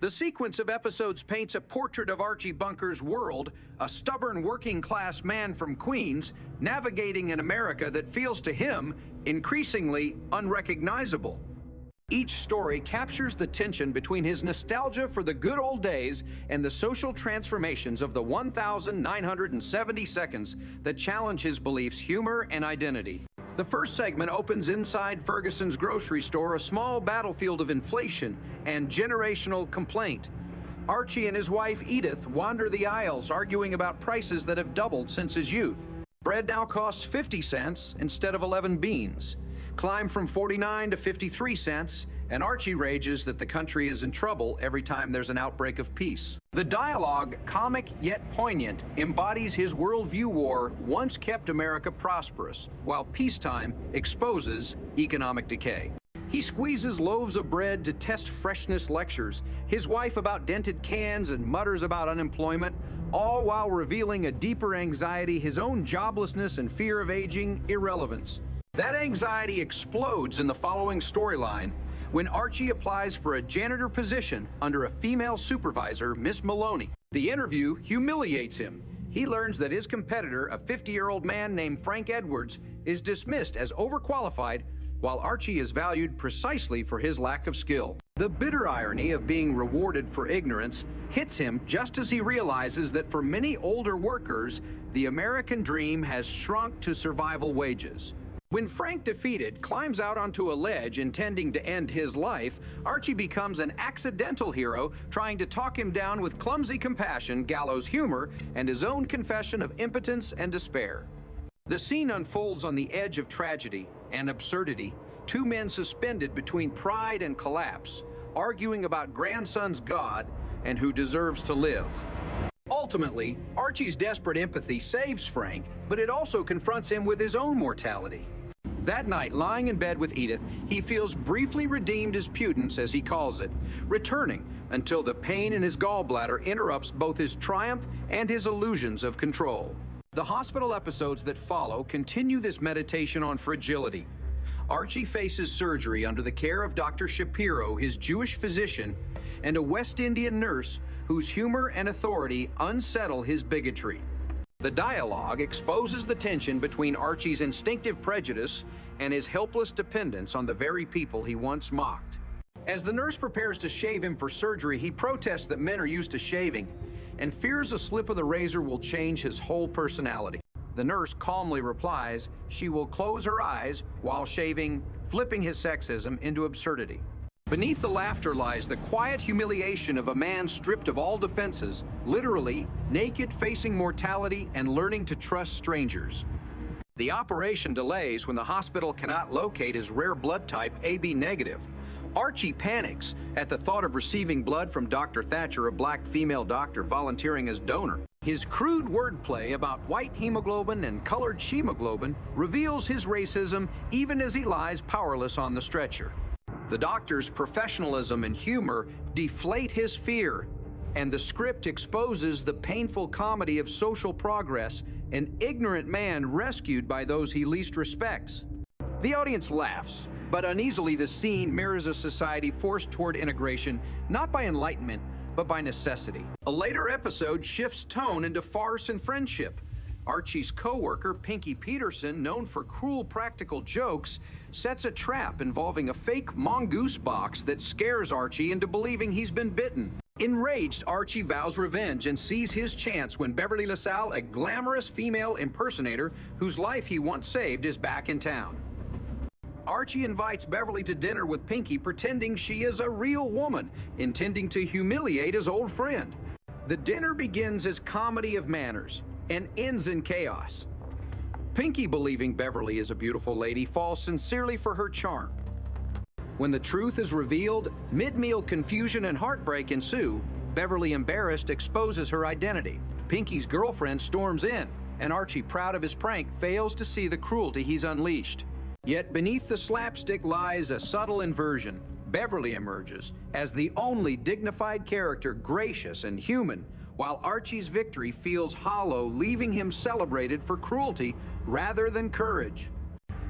The sequence of episodes paints a portrait of Archie Bunker's world, a stubborn working-class man from Queens, navigating an America that feels to him increasingly unrecognizable. Each story captures the tension between his nostalgia for the good old days and the social transformations of the 1,970 seconds that challenge his beliefs, humor, and identity. The first segment opens inside Ferguson's grocery store, a small battlefield of inflation and generational complaint. Archie and his wife Edith wander the aisles, arguing about prices that have doubled since his youth. Bread now costs 50 cents instead of 11 beans. Climb from 49 to 53 cents, and Archie rages that the country is in trouble every time there's an outbreak of peace. The dialogue, comic yet poignant, embodies his worldview. War once kept America prosperous, while peacetime exposes economic decay. He squeezes loaves of bread to test freshness lectures, his wife about dented cans and mutters about unemployment, all while revealing a deeper anxiety, his own joblessness and fear of aging irrelevance. That anxiety explodes in the following storyline when Archie applies for a janitor position under a female supervisor, Miss Maloney. The interview humiliates him. He learns that his competitor, a 50-year-old man named Frank Edwards, is dismissed as overqualified, while Archie is valued precisely for his lack of skill. The bitter irony of being rewarded for ignorance hits him just as he realizes that for many older workers, the American dream has shrunk to survival wages. When Frank, defeated, climbs out onto a ledge intending to end his life, Archie becomes an accidental hero, trying to talk him down with clumsy compassion, gallows humor, and his own confession of impotence and despair. The scene unfolds on the edge of tragedy and absurdity, two men suspended between pride and collapse, arguing about grandson's God and who deserves to live. Ultimately, Archie's desperate empathy saves Frank, but it also confronts him with his own mortality. That night, lying in bed with Edith, he feels briefly redeemed as Pudence, as he calls it, returning until the pain in his gallbladder interrupts both his triumph and his illusions of control. The hospital episodes that follow continue this meditation on fragility. Archie faces surgery under the care of Dr. Shapiro, his Jewish physician, and a West Indian nurse whose humor and authority unsettle his bigotry. The dialogue exposes the tension between Archie's instinctive prejudice and his helpless dependence on the very people he once mocked. As the nurse prepares to shave him for surgery, he protests that men are used to shaving and fears a slip of the razor will change his whole personality. The nurse calmly replies she will close her eyes while shaving, flipping his sexism into absurdity. Beneath the laughter lies the quiet humiliation of a man stripped of all defenses, literally naked, facing mortality and learning to trust strangers. The operation delays when the hospital cannot locate his rare blood type, AB negative. Archie panics at the thought of receiving blood from Dr. Thatcher, a black female doctor volunteering as donor. His crude wordplay about white hemoglobin and colored shemoglobin reveals his racism even as he lies powerless on the stretcher. The doctor's professionalism and humor deflate his fear, and the script exposes the painful comedy of social progress, an ignorant man rescued by those he least respects. The audience laughs, but uneasily the scene mirrors a society forced toward integration, not by enlightenment, but by necessity. A later episode shifts tone into farce and friendship. Archie's co-worker, Pinky Peterson, known for cruel practical jokes, sets a trap involving a fake mongoose box that scares Archie into believing he's been bitten. Enraged, Archie vows revenge and sees his chance when Beverly LaSalle, a glamorous female impersonator whose life he once saved, is back in town. Archie invites Beverly to dinner with Pinky, pretending she is a real woman, intending to humiliate his old friend. The dinner begins as comedy of manners and ends in chaos. Pinky, believing Beverly is a beautiful lady, falls sincerely for her charm. When the truth is revealed, mid-meal confusion and heartbreak ensue. Beverly, embarrassed, exposes her identity. Pinky's girlfriend storms in, and Archie, proud of his prank, fails to see the cruelty he's unleashed. Yet beneath the slapstick lies a subtle inversion. Beverly emerges as the only dignified character, gracious and human, while Archie's victory feels hollow, leaving him celebrated for cruelty rather than courage.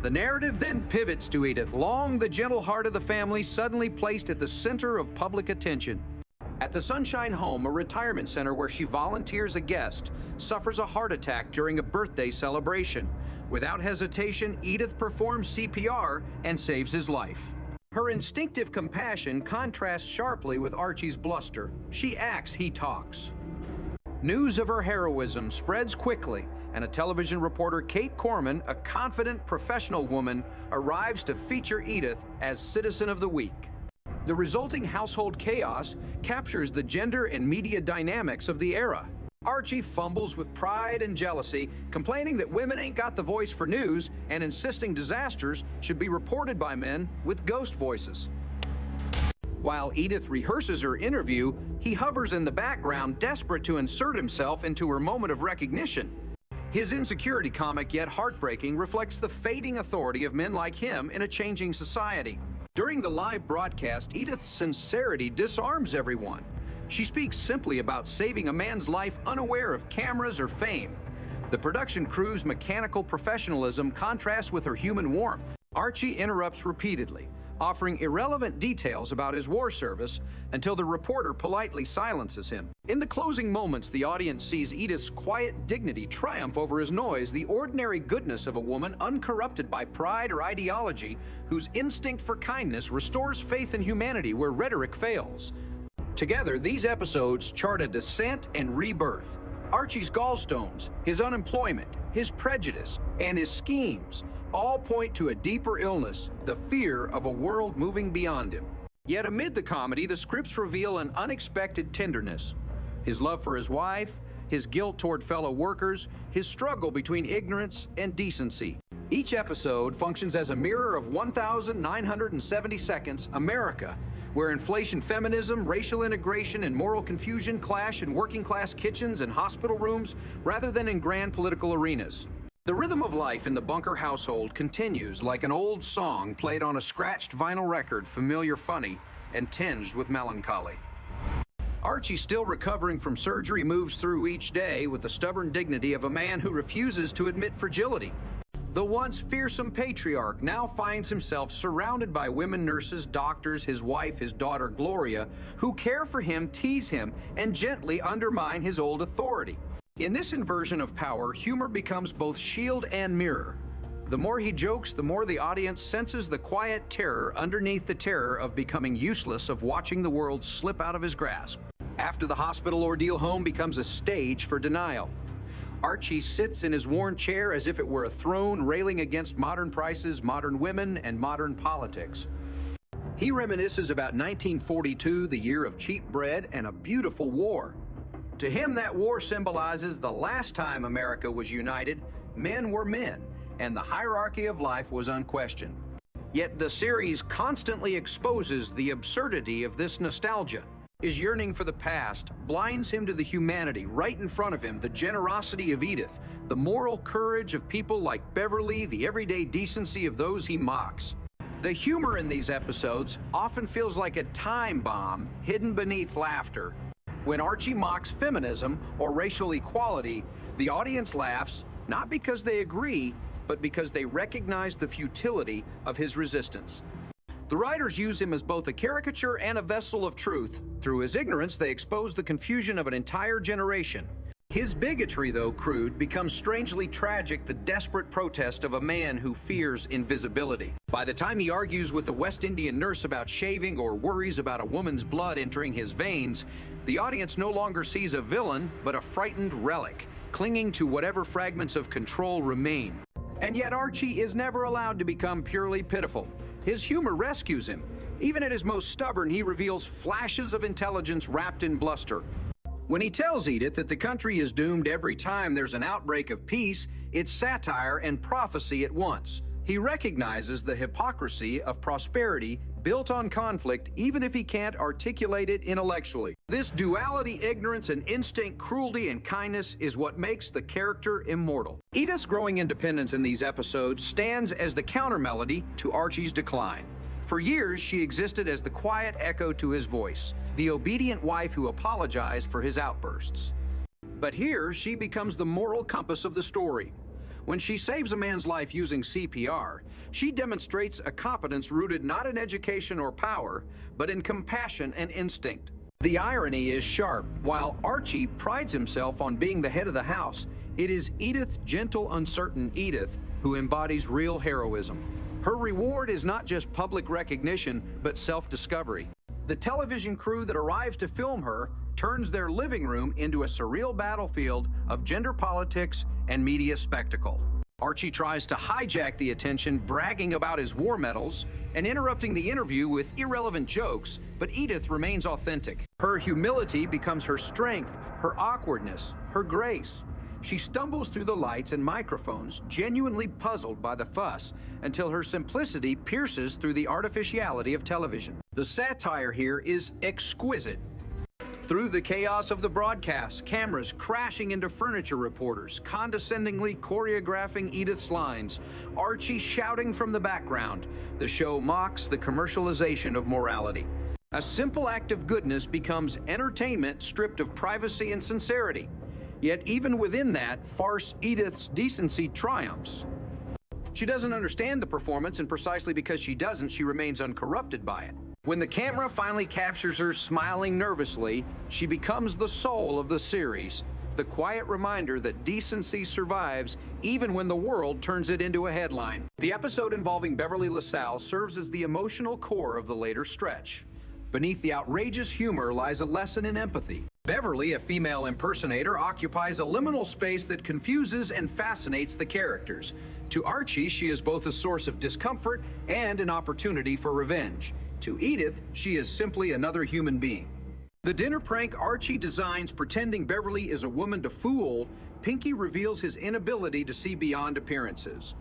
The narrative then pivots to Edith, long the gentle heart of the family, suddenly placed at the center of public attention. At At the Sunshine Home, a retirement center where she volunteers a guest, suffers a heart attack during a birthday celebration. Without hesitation, Edith performs CPR and saves his life. Her instinctive compassion contrasts sharply with Archie's bluster. She acts, he talks. News of her heroism spreads quickly, and a television reporter, Kate Corman, a confident professional woman, arrives to feature Edith as Citizen of the Week. The resulting household chaos captures the gender and media dynamics of the era. Archie fumbles with pride and jealousy, complaining that women ain't got the voice for news and insisting disasters should be reported by men with ghost voices. While Edith rehearses her interview, he hovers in the background, desperate to insert himself into her moment of recognition. His insecurity comic, yet heartbreaking, reflects the fading authority of men like him in a changing society. During the live broadcast, Edith's sincerity disarms everyone. She speaks simply about saving a man's life unaware of cameras or fame. The production crew's mechanical professionalism contrasts with her human warmth. Archie interrupts repeatedly, offering irrelevant details about his war service until the reporter politely silences him. In the closing moments, the audience sees Edith's quiet dignity triumph over his noise, the ordinary goodness of a woman uncorrupted by pride or ideology, whose instinct for kindness restores faith in humanity where rhetoric fails. Together, these episodes chart a descent and rebirth. Archie's gallstones, his unemployment, his prejudice, and his schemes all point to a deeper illness, the fear of a world moving beyond him. Yet amid the comedy, the scripts reveal an unexpected tenderness. His love for his wife, his guilt toward fellow workers, his struggle between ignorance and decency. Each episode functions as a mirror of 1,970 seconds, America, where inflation, feminism, racial integration, and moral confusion clash in working-class kitchens and hospital rooms rather than in grand political arenas. The rhythm of life in the Bunker household continues like an old song played on a scratched vinyl record, familiar, funny, and tinged with melancholy. Archie, still recovering from surgery, moves through each day with the stubborn dignity of a man who refuses to admit fragility. The once fearsome patriarch now finds himself surrounded by women nurses, doctors, his wife, his daughter Gloria, who care for him, tease him, and gently undermine his old authority. In this inversion of power, humor becomes both shield and mirror. The more he jokes, the more the audience senses the quiet terror underneath the terror of becoming useless, of watching the world slip out of his grasp. After the hospital ordeal, home becomes a stage for denial. Archie sits in his worn chair as if it were a throne, railing against modern prices, modern women, and modern politics. He reminisces about 1942, the year of cheap bread and a beautiful war. To him, that war symbolizes the last time America was united. Men were men, and the hierarchy of life was unquestioned. Yet the series constantly exposes the absurdity of this nostalgia. His yearning for the past blinds him to the humanity right in front of him, the generosity of Edith, the moral courage of people like Beverly, the everyday decency of those he mocks. The humor in these episodes often feels like a time bomb hidden beneath laughter. When Archie mocks feminism or racial equality, the audience laughs not because they agree, but because they recognize the futility of his resistance. The writers use him as both a caricature and a vessel of truth. Through his ignorance, they expose the confusion of an entire generation. His bigotry, though crude, becomes strangely tragic, the desperate protest of a man who fears invisibility. By the time he argues with the West Indian nurse about shaving or worries about a woman's blood entering his veins, the audience no longer sees a villain, but a frightened relic, clinging to whatever fragments of control remain. And yet Archie is never allowed to become purely pitiful. His humor rescues him. Even at his most stubborn, he reveals flashes of intelligence wrapped in bluster. When he tells Edith that the country is doomed every time there's an outbreak of peace, it's satire and prophecy at once. He recognizes the hypocrisy of prosperity built on conflict, even if he can't articulate it intellectually. This duality, ignorance and instinct, cruelty and kindness, is what makes the character immortal. Edith's growing independence in these episodes stands as the countermelody to Archie's decline. For years, she existed as the quiet echo to his voice, the obedient wife who apologized for his outbursts. But here, she becomes the moral compass of the story. When she saves a man's life using CPR, she demonstrates a competence rooted not in education or power, but in compassion and instinct. The irony is sharp. While Archie prides himself on being the head of the house, it is Edith, gentle, uncertain Edith, who embodies real heroism. Her reward is not just public recognition, but self-discovery. The television crew that arrives to film her turns their living room into a surreal battlefield of gender politics and media spectacle. Archie tries to hijack the attention, bragging about his war medals and interrupting the interview with irrelevant jokes, but Edith remains authentic. Her humility becomes her strength, her awkwardness, her grace. She stumbles through the lights and microphones, genuinely puzzled by the fuss, until her simplicity pierces through the artificiality of television. The satire here is exquisite. Through the chaos of the broadcast, cameras crashing into furniture reporters, condescendingly choreographing Edith's lines, Archie shouting from the background, the show mocks the commercialization of morality. A simple act of goodness becomes entertainment stripped of privacy and sincerity. Yet even within that farce, Edith's decency triumphs. She doesn't understand the performance, and precisely because she doesn't, she remains uncorrupted by it. When the camera finally captures her smiling nervously, she becomes the soul of the series, the quiet reminder that decency survives even when the world turns it into a headline. The episode involving Beverly LaSalle serves as the emotional core of the later stretch. Beneath the outrageous humor lies a lesson in empathy. Beverly, a female impersonator, occupies a liminal space that confuses and fascinates the characters. To Archie, she is both a source of discomfort and an opportunity for revenge. To Edith, she is simply another human being. The dinner prank Archie designs pretending Beverly is a woman to fool, Pinky reveals his inability to see beyond appearances.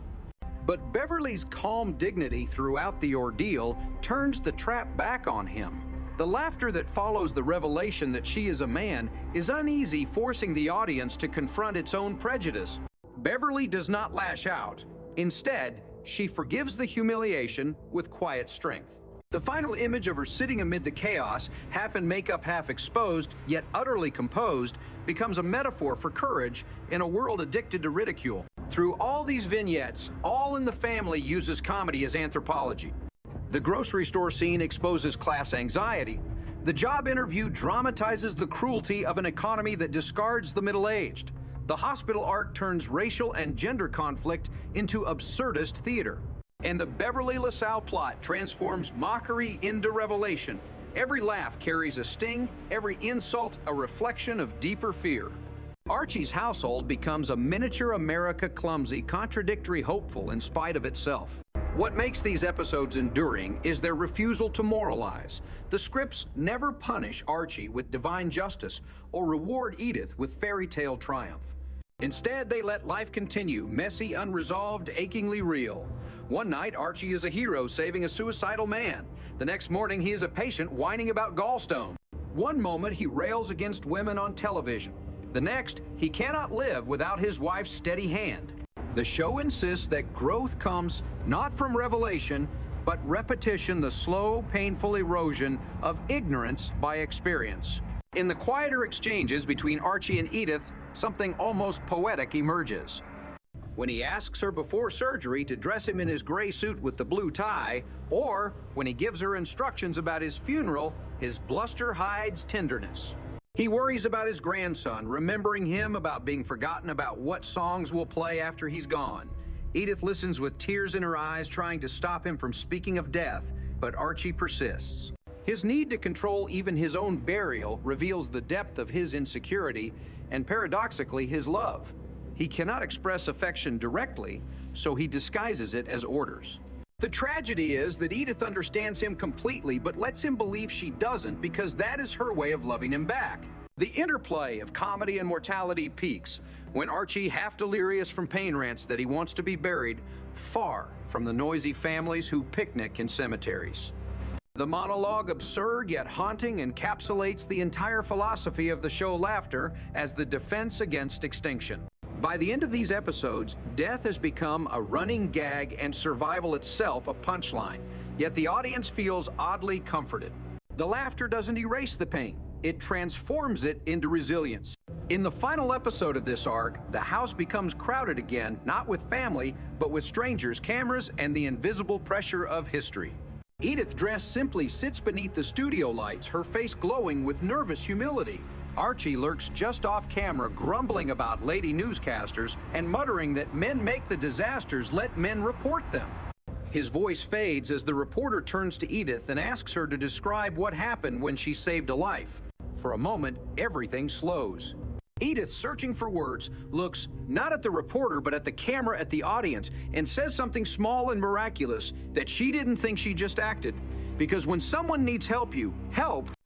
But Beverly's calm dignity throughout the ordeal turns the trap back on him. The laughter that follows the revelation that she is a man is uneasy, forcing the audience to confront its own prejudice. Beverly does not lash out. Instead, she forgives the humiliation with quiet strength. The final image of her sitting amid the chaos, half in makeup, half exposed, yet utterly composed, becomes a metaphor for courage in a world addicted to ridicule. Through all these vignettes, All in the Family uses comedy as anthropology. The grocery store scene exposes class anxiety. The job interview dramatizes the cruelty of an economy that discards the middle-aged. The hospital arc turns racial and gender conflict into absurdist theater. And the Beverly LaSalle plot transforms mockery into revelation. Every laugh carries a sting, every insult a reflection of deeper fear. Archie's household becomes a miniature America, clumsy, contradictory, hopeful in spite of itself. What makes these episodes enduring is their refusal to moralize. The scripts never punish Archie with divine justice or reward Edith with fairy tale triumph. Instead, they let life continue, messy, unresolved, achingly real. One night, Archie is a hero saving a suicidal man. The next morning, he is a patient whining about gallstones. One moment, he rails against women on television. The next, he cannot live without his wife's steady hand. The show insists that growth comes not from revelation, but repetition, the slow, painful erosion of ignorance by experience. In the quieter exchanges between Archie and Edith, something almost poetic emerges. When he asks her before surgery to dress him in his gray suit with the blue tie, or when he gives her instructions about his funeral, his bluster hides tenderness. He worries about his grandson, remembering him, about being forgotten, about what songs will play after he's gone. Edith listens with tears in her eyes, trying to stop him from speaking of death, but Archie persists. His need to control even his own burial reveals the depth of his insecurity and, paradoxically, his love. He cannot express affection directly, so he disguises it as orders. The tragedy is that Edith understands him completely, but lets him believe she doesn't, because that is her way of loving him back. The interplay of comedy and mortality peaks when Archie, half delirious from pain, rants that he wants to be buried far from the noisy families who picnic in cemeteries. The monologue, absurd yet haunting, encapsulates the entire philosophy of the show Laughter as the defense against extinction. By the end of these episodes, death has become a running gag and survival itself a punchline, yet the audience feels oddly comforted. The laughter doesn't erase the pain, it transforms it into resilience. In the final episode of this arc, the house becomes crowded again, not with family, but with strangers, cameras, and the invisible pressure of history. Edith, dressed simply, sits beneath the studio lights, her face glowing with nervous humility. Archie lurks just off camera, grumbling about lady newscasters and muttering that men make the disasters, let men report them. His voice fades as the reporter turns to Edith and asks her to describe what happened when she saved a life. For a moment, everything slows. Edith, searching for words, looks not at the reporter but at the camera, at the audience, and says something small and miraculous that she didn't think she just acted. Because when someone needs help,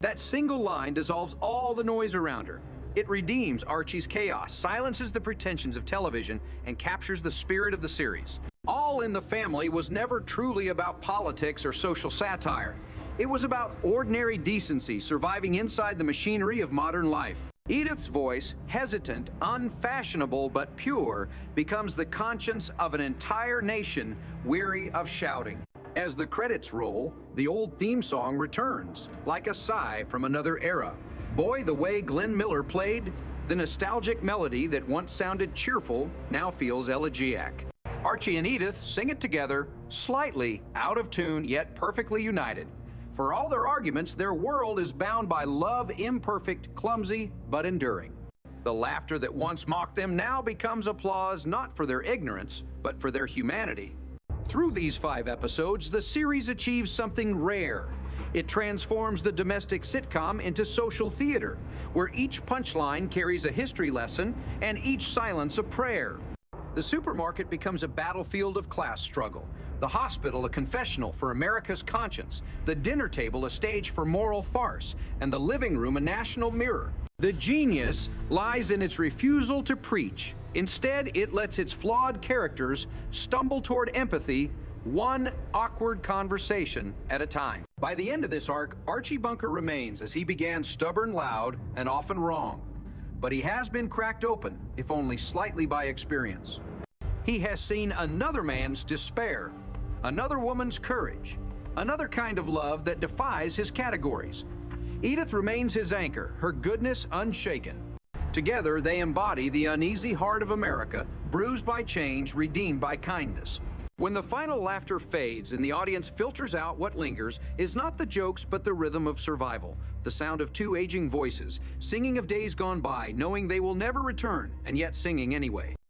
that single line dissolves all the noise around her. It redeems Archie's chaos, silences the pretensions of television, and captures the spirit of the series. All in the Family was never truly about politics or social satire. It was about ordinary decency surviving inside the machinery of modern life. Edith's voice, hesitant, unfashionable but pure, becomes the conscience of an entire nation weary of shouting. As the credits roll, the old theme song returns, like a sigh from another era. Boy, the way Glenn Miller played, the nostalgic melody that once sounded cheerful now feels elegiac. Archie and Edith sing it together, slightly out of tune yet perfectly united. For all their arguments, their world is bound by love, imperfect, clumsy, but enduring. The laughter that once mocked them now becomes applause not for their ignorance, but for their humanity. Through these 5 episodes, the series achieves something rare. It transforms the domestic sitcom into social theater, where each punchline carries a history lesson and each silence a prayer. The supermarket becomes a battlefield of class struggle, the hospital a confessional for America's conscience, the dinner table a stage for moral farce, and the living room a national mirror. The genius lies in its refusal to preach. Instead, it lets its flawed characters stumble toward empathy, one awkward conversation at a time. By the end of this arc, Archie Bunker remains as he began stubborn, loud, and often wrong. But he has been cracked open, if only slightly by experience. He has seen another man's despair, another woman's courage, another kind of love that defies his categories. Edith remains his anchor, her goodness unshaken. Together, they embody the uneasy heart of America, bruised by change, redeemed by kindness. When the final laughter fades and the audience filters out, what lingers is not the jokes but the rhythm of survival, the sound of 2 aging voices, singing of days gone by, knowing they will never return, and yet singing anyway.